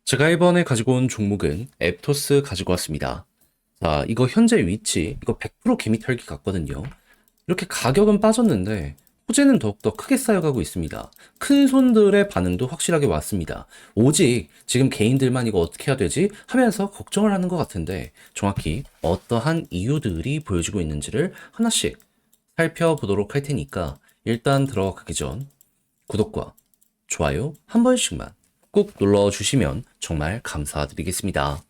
제가 이번에 가지고 온 종목은 앱토스 가지고 왔습니다. 자, 이거 현재 위치, 이거 100% 개미 털기 같거든요. 이렇게 가격은 빠졌는데, 호재는 더욱더 크게 쌓여가고 있습니다. 큰 손들의 반응도 확실하게 왔습니다. 오직 지금 개인들만 이거 어떻게 해야 되지? 하면서 걱정을 하는 것 같은데, 정확히 어떠한 이유들이 보여지고 있는지를 하나씩 살펴보도록 할 테니까, 일단 들어가기 전 구독과 좋아요 한 번씩만 꼭 눌러주시면 정말 감사드리겠습니다.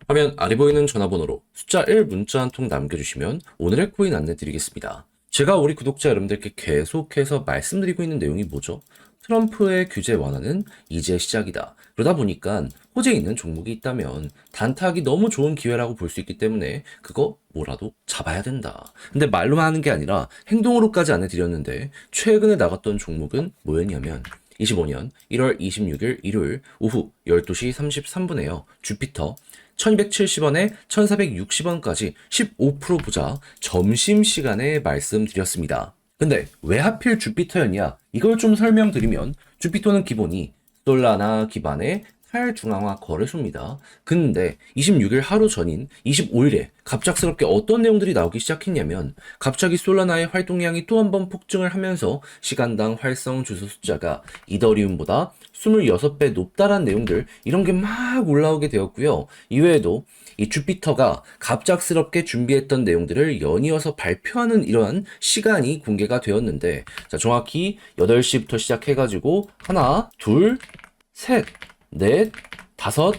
화면 아래 보이는 전화번호로 숫자 1 문자 한 통 남겨주시면 오늘의 코인 안내드리겠습니다. 제가 우리 구독자 여러분들께 계속해서 말씀드리고 있는 내용이 뭐죠? 트럼프의 규제 완화는 이제 시작이다. 그러다 보니까 호재 있는 종목이 있다면 단타하기 너무 좋은 기회라고 볼 수 있기 때문에 그거 뭐라도 잡아야 된다. 근데 말로만 하는 게 아니라 행동으로까지 안내드렸는데 최근에 나갔던 종목은 뭐였냐면 25년 1월 26일 일요일 오후 12시 33분에요. 주피터 1270원에 1460원까지 15% 보자 점심시간에 말씀드렸습니다. 근데 왜 하필 주피터였냐? 이걸 좀 설명드리면 주피터는 기본이 솔라나 기반의 탈중앙화 거래소입니다. 근데 26일 하루 전인 25일에 갑작스럽게 어떤 내용들이 나오기 시작했냐면 갑자기 솔라나의 활동량이 또 한 번 폭증을 하면서 시간당 활성 주소 숫자가 이더리움보다 26배 높다란 내용들 이런 게 막 올라오게 되었고요. 이외에도 이 주피터가 갑작스럽게 준비했던 내용들을 연이어서 발표하는 이러한 시간이 공개가 되었는데 자, 정확히 8시부터 시작해가지고 하나, 둘, 셋, 넷, 다섯,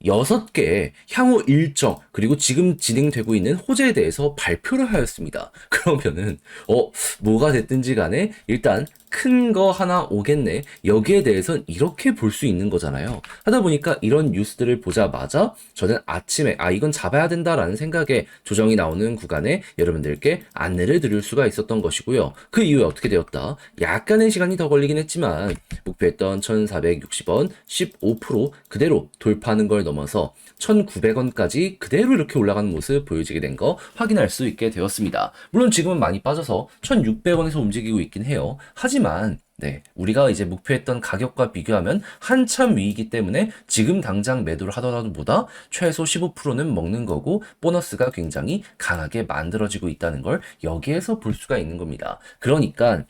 6개의 향후 일정, 그리고 지금 진행되고 있는 호재에 대해서 발표를 하였습니다. 그러면은, 뭐가 됐든지 간에 일단 큰 거 하나 오겠네. 여기에 대해서는 이렇게 볼 수 있는 거잖아요. 하다 보니까 이런 뉴스들을 보자마자 저는 아침에, 이건 잡아야 된다라는 생각에 조정이 나오는 구간에 여러분들께 안내를 드릴 수가 있었던 것이고요. 그 이후에 어떻게 되었다? 약간의 시간이 더 걸리긴 했지만, 목표했던 1460원 15% 그대로 돌파하는 걸 넘어서 1900원까지 그대로 이렇게 올라가는 모습 보여지게 된 거 확인할 수 있게 되었습니다. 물론 지금은 많이 빠져서 1600원에서 움직이고 있긴 해요. 하지만 네, 우리가 이제 목표했던 가격과 비교하면 한참 위이기 때문에 지금 당장 매도를 하더라도 보다 최소 15%는 먹는 거고 보너스가 굉장히 강하게 만들어지고 있다는 걸 여기에서 볼 수가 있는 겁니다. 그러니까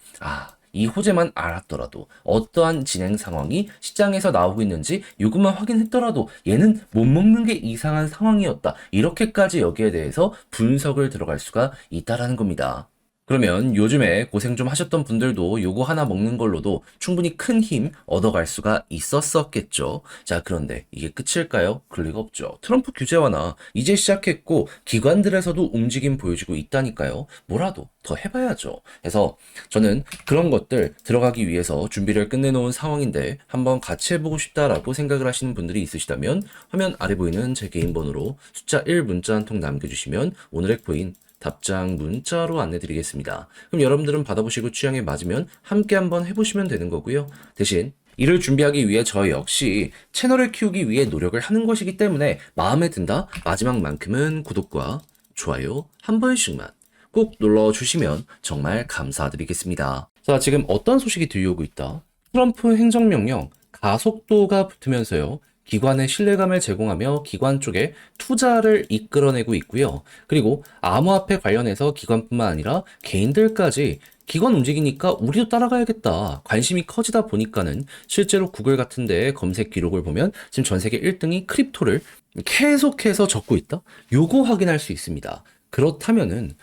이 호재만 알았더라도 어떠한 진행 상황이 시장에서 나오고 있는지 이것만 확인했더라도 얘는 못 먹는 게 이상한 상황이었다. 이렇게까지 여기에 대해서 분석을 들어갈 수가 있다라는 겁니다. 그러면 요즘에 고생 좀 하셨던 분들도 요거 하나 먹는 걸로도 충분히 큰 힘 얻어갈 수가 있었었겠죠. 자, 그런데 이게 끝일까요? 그럴 리가 없죠. 트럼프 규제 완화 이제 시작했고 기관들에서도 움직임 보여주고 있다니까요. 뭐라도 더 해봐야죠. 그래서 저는 그런 것들 들어가기 위해서 준비를 끝내놓은 상황인데 한번 같이 해보고 싶다라고 생각을 하시는 분들이 있으시다면 화면 아래 보이는 제 개인 번호로 숫자 1 문자 한 통 남겨주시면 오늘의 코인 답장 문자로 안내드리겠습니다. 그럼 여러분들은 받아보시고 취향에 맞으면 함께 한번 해보시면 되는 거고요. 대신 이를 준비하기 위해 저 역시 채널을 키우기 위해 노력을 하는 것이기 때문에 마음에 든다 마지막만큼은 구독과 좋아요 한 번씩만 꼭 눌러주시면 정말 감사드리겠습니다. 자, 지금 어떤 소식이 들려오고 있다? 트럼프 행정명령 가속도가 붙으면서요. 기관의 신뢰감을 제공하며 기관 쪽에 투자를 이끌어내고 있고요. 그리고 암호화폐 관련해서 기관뿐만 아니라 개인들까지 기관 움직이니까 우리도 따라가야겠다. 관심이 커지다 보니까는 실제로 구글 같은 데 검색 기록을 보면 지금 전 세계 1등이 크립토를 계속해서 적고 있다? 요거 확인할 수 있습니다. 그렇다면은,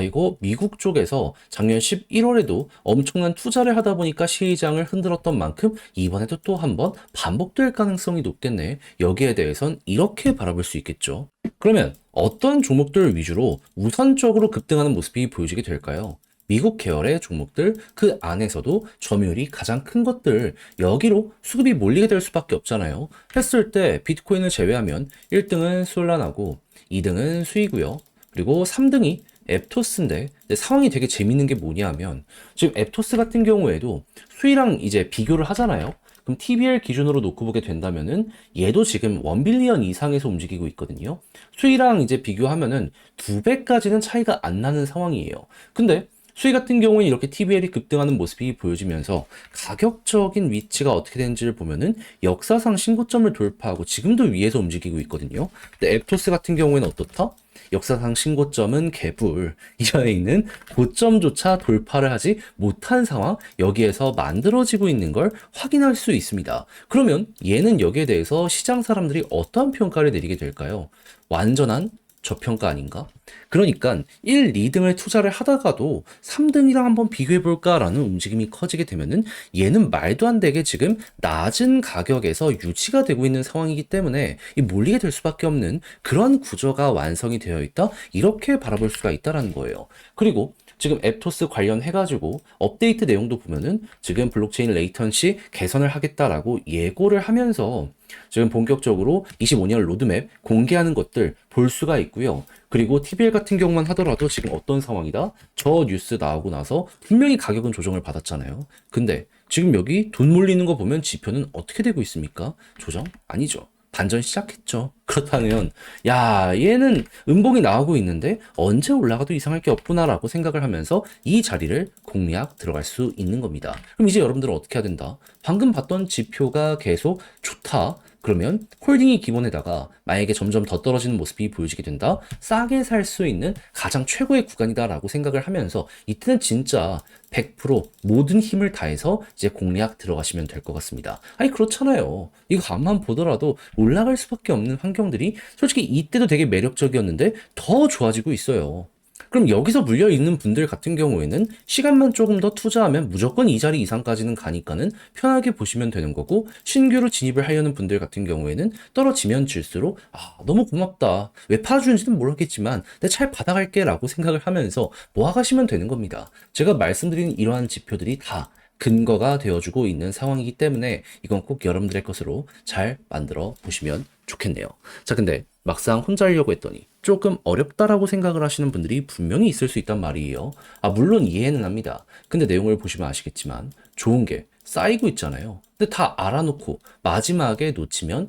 이거 미국 쪽에서 작년 11월에도 엄청난 투자를 하다 보니까 시장을 흔들었던 만큼 이번에도 또 한번 반복될 가능성이 높겠네. 여기에 대해선 이렇게 바라볼 수 있겠죠. 그러면 어떤 종목들 위주로 우선적으로 급등하는 모습이 보여지게 될까요? 미국 계열의 종목들 그 안에서도 점유율이 가장 큰 것들 여기로 수급이 몰리게 될 수밖에 없잖아요. 했을 때 비트코인을 제외하면 1등은 솔라나고 2등은 수이고요. 그리고 3등이 앱토스인데 상황이 되게 재밌는 게 뭐냐면 지금 앱토스 같은 경우에도 수이랑 이제 비교를 하잖아요. 그럼 TBL 기준으로 놓고 보게 된다면은 얘도 지금 1빌리언 이상에서 움직이고 있거든요. 수이랑 이제 비교하면은 2배까지는 차이가 안 나는 상황이에요. 근데 수익 같은 경우는 이렇게 TBL이 급등하는 모습이 보여지면서 가격적인 위치가 어떻게 되는지를 보면은 역사상 신고점을 돌파하고 지금도 위에서 움직이고 있거든요. 근데 앱토스 같은 경우에는 어떻다? 역사상 신고점은 개불, 이전에 있는 고점조차 돌파를 하지 못한 상황, 여기에서 만들어지고 있는 걸 확인할 수 있습니다. 그러면 얘는 여기에 대해서 시장 사람들이 어떠한 평가를 내리게 될까요? 완전한 저평가 아닌가? 그러니까 1, 2등을 투자를 하다가도 3등이랑 한번 비교해볼까라는 움직임이 커지게 되면은 얘는 말도 안 되게 지금 낮은 가격에서 유지가 되고 있는 상황이기 때문에 이 몰리게 될 수밖에 없는 그런 구조가 완성이 되어 있다? 이렇게 바라볼 수가 있다라는 거예요. 그리고 지금 앱토스 관련해가지고 업데이트 내용도 보면은 지금 블록체인 레이턴시 개선을 하겠다라고 예고를 하면서 지금 본격적으로 25년 로드맵 공개하는 것들 볼 수가 있고요. 그리고 TBL 같은 경우만 하더라도 지금 어떤 상황이다? 저 뉴스 나오고 나서 분명히 가격은 조정을 받았잖아요. 근데 지금 여기 돈 몰리는 거 보면 지표는 어떻게 되고 있습니까? 조정? 아니죠. 반전 시작했죠. 그렇다면 야 얘는 음봉이 나오고 있는데 언제 올라가도 이상할 게 없구나라고 생각을 하면서 이 자리를 공략 들어갈 수 있는 겁니다. 그럼 이제 여러분들은 어떻게 해야 된다? 방금 봤던 지표가 계속 좋다. 그러면 홀딩이 기본에다가 만약에 점점 더 떨어지는 모습이 보여지게 된다. 싸게 살 수 있는 가장 최고의 구간이다라고 생각을 하면서 이때는 진짜 100% 모든 힘을 다해서 이제 공략 들어가시면 될 것 같습니다. 아니 그렇잖아요. 이거 앞만 보더라도 올라갈 수밖에 없는 환경들이 솔직히 이때도 되게 매력적이었는데 더 좋아지고 있어요. 그럼 여기서 물려 있는 분들 같은 경우에는 시간만 조금 더 투자하면 무조건 이 자리 이상까지는 가니까는 편하게 보시면 되는 거고, 신규로 진입을 하려는 분들 같은 경우에는 떨어지면 질수록 너무 고맙다, 왜 팔아주는지는 모르겠지만 내 잘 받아갈게 라고 생각을 하면서 모아가시면 되는 겁니다. 제가 말씀드린 이러한 지표들이 다 근거가 되어주고 있는 상황이기 때문에 이건 꼭 여러분들의 것으로 잘 만들어 보시면 좋겠네요. 자, 근데 막상 혼자 하려고 했더니 조금 어렵다라고 생각을 하시는 분들이 분명히 있을 수 있단 말이에요. 물론 이해는 합니다. 근데 내용을 보시면 아시겠지만 좋은 게 쌓이고 있잖아요. 근데 다 알아놓고 마지막에 놓치면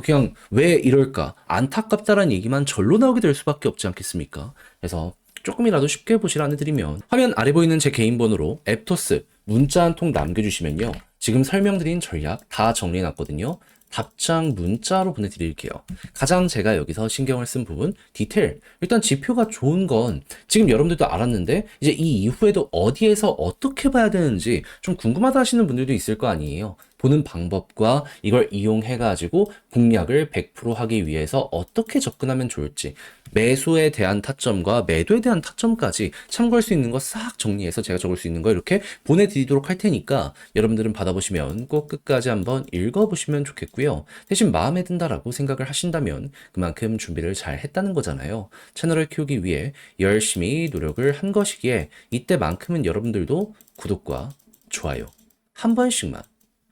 그냥 왜 이럴까? 안타깝다라는 얘기만 절로 나오게 될 수밖에 없지 않겠습니까? 그래서 조금이라도 쉽게 보시라 안내드리면, 화면 아래 보이는 제 개인 번호로 앱토스 문자 한 통 남겨주시면요, 지금 설명드린 전략 다 정리해놨거든요. 답장 문자로 보내드릴게요. 가장 제가 여기서 신경을 쓴 부분, 디테일. 일단 지표가 좋은 건 지금 여러분들도 알았는데 이제 이 이후에도 어디에서 어떻게 봐야 되는지 좀 궁금하다 하시는 분들도 있을 거 아니에요. 보는 방법과 이걸 이용해가지고 공략을 100% 하기 위해서 어떻게 접근하면 좋을지, 매수에 대한 타점과 매도에 대한 타점까지 참고할 수 있는 거 싹 정리해서 제가 적을 수 있는 거 이렇게 보내드리도록 할 테니까 여러분들은 받아보시면 꼭 끝까지 한번 읽어보시면 좋겠고요. 대신 마음에 든다라고 생각을 하신다면 그만큼 준비를 잘 했다는 거잖아요. 채널을 키우기 위해 열심히 노력을 한 것이기에 이때만큼은 여러분들도 구독과 좋아요 한 번씩만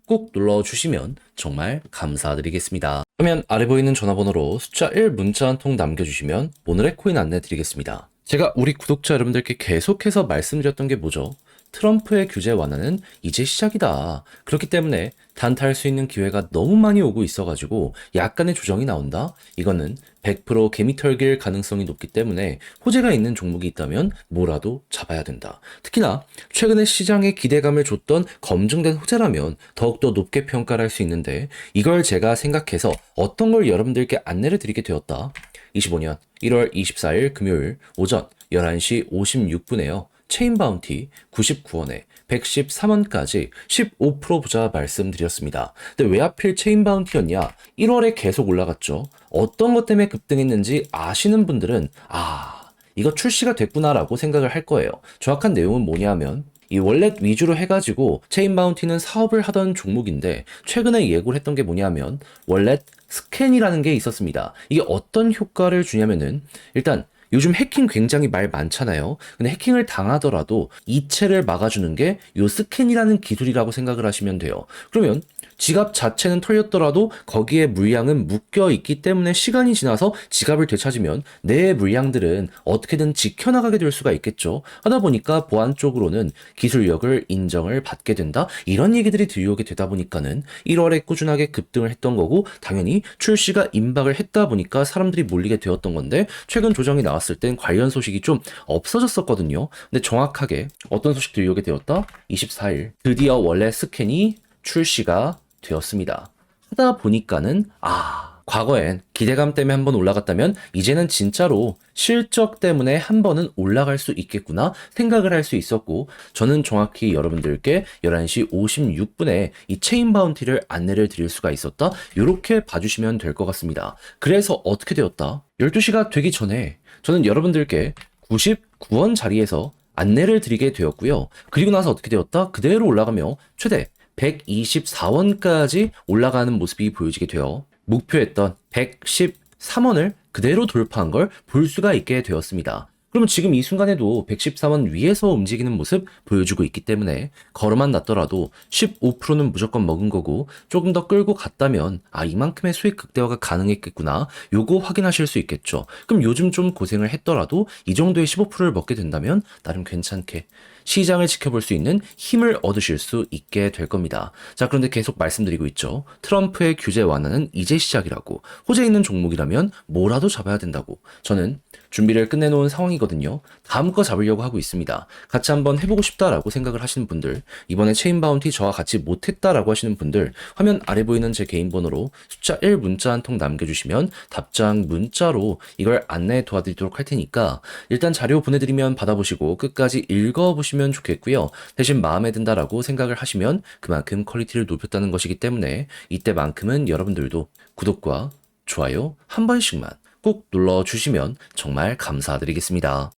꼭 눌러주시면 정말 감사드리겠습니다. 그러면 아래 보이는 전화번호로 숫자 1 문자 한 통 남겨주시면 오늘의 코인 안내 드리겠습니다. 제가 우리 구독자 여러분들께 계속해서 말씀드렸던 게 뭐죠? 트럼프의 규제 완화는 이제 시작이다. 그렇기 때문에 단타할 수 있는 기회가 너무 많이 오고 있어가지고 약간의 조정이 나온다? 이거는 100% 개미 털길 가능성이 높기 때문에 호재가 있는 종목이 있다면 뭐라도 잡아야 된다. 특히나 최근에 시장에 기대감을 줬던 검증된 호재라면 더욱더 높게 평가를 할 수 있는데, 이걸 제가 생각해서 어떤 걸 여러분들께 안내를 드리게 되었다. 25년 1월 24일 금요일 오전 11시 56분에요. 체인 바운티 99원에 113원까지 15% 부자 말씀드렸습니다. 근데 왜 하필 체인 바운티였냐? 1월에 계속 올라갔죠. 어떤 것 때문에 급등했는지 아시는 분들은 이거 출시가 됐구나라고 생각을 할 거예요. 정확한 내용은 뭐냐면, 이 월렛 위주로 해가지고 체인 바운티는 사업을 하던 종목인데 최근에 예고를 했던 게 뭐냐면 월렛 스캔이라는 게 있었습니다. 이게 어떤 효과를 주냐면은, 일단 요즘 해킹 굉장히 말 많잖아요. 근데 해킹을 당하더라도 이체를 막아주는 게 요 스캔이라는 기술이라고 생각을 하시면 돼요. 그러면 지갑 자체는 털렸더라도 거기에 물량은 묶여 있기 때문에 시간이 지나서 지갑을 되찾으면 내 물량들은 어떻게든 지켜나가게 될 수가 있겠죠. 하다 보니까 보안 쪽으로는 기술력을 인정을 받게 된다. 이런 얘기들이 들려오게 되다 보니까는 1월에 꾸준하게 급등을 했던 거고, 당연히 출시가 임박을 했다 보니까 사람들이 몰리게 되었던 건데, 최근 조정이 나왔을 땐 관련 소식이 좀 없어졌었거든요. 근데 정확하게 어떤 소식 들려오게 되었다? 24일 드디어 원래 스캔이 출시가 되었습니다. 하다 보니까는 과거엔 기대감 때문에 한번 올라갔다면 이제는 진짜로 실적 때문에 한 번은 올라갈 수 있겠구나 생각을 할 수 있었고, 저는 정확히 여러분들께 11시 56분에 이 체인 바운티를 안내를 드릴 수가 있었다. 이렇게 봐주시면 될 것 같습니다. 그래서 어떻게 되었다? 12시가 되기 전에 저는 여러분들께 99원 자리에서 안내를 드리게 되었고요. 그리고 나서 어떻게 되었다? 그대로 올라가며 최대 124원까지 올라가는 모습이 보여지게 되어 목표했던 113원을 그대로 돌파한 걸 볼 수가 있게 되었습니다. 그러면 지금 이 순간에도 114원 위에서 움직이는 모습 보여주고 있기 때문에 걸어만 놨더라도 15%는 무조건 먹은 거고, 조금 더 끌고 갔다면 이만큼의 수익 극대화가 가능했겠구나, 요거 확인하실 수 있겠죠. 그럼 요즘 좀 고생을 했더라도 이 정도의 15%를 먹게 된다면 나름 괜찮게 시장을 지켜볼 수 있는 힘을 얻으실 수 있게 될 겁니다. 자, 그런데 계속 말씀드리고 있죠. 트럼프의 규제 완화는 이제 시작이라고, 호재 있는 종목이라면 뭐라도 잡아야 된다고 저는 준비를 끝내놓은 상황이거든요. 다음 거 잡으려고 하고 있습니다. 같이 한번 해보고 싶다라고 생각을 하시는 분들, 이번에 체인 바운티 저와 같이 못했다라고 하시는 분들, 화면 아래 보이는 제 개인 번호로 숫자 1 문자 한 통 남겨주시면 답장 문자로 이걸 안내 도와드리도록 할 테니까 일단 자료 보내드리면 받아보시고 끝까지 읽어보시면 좋겠고요. 대신 마음에 든다라고 생각을 하시면 그만큼 퀄리티를 높였다는 것이기 때문에 이때만큼은 여러분들도 구독과 좋아요 한 번씩만 꼭 눌러주시면 정말 감사드리겠습니다.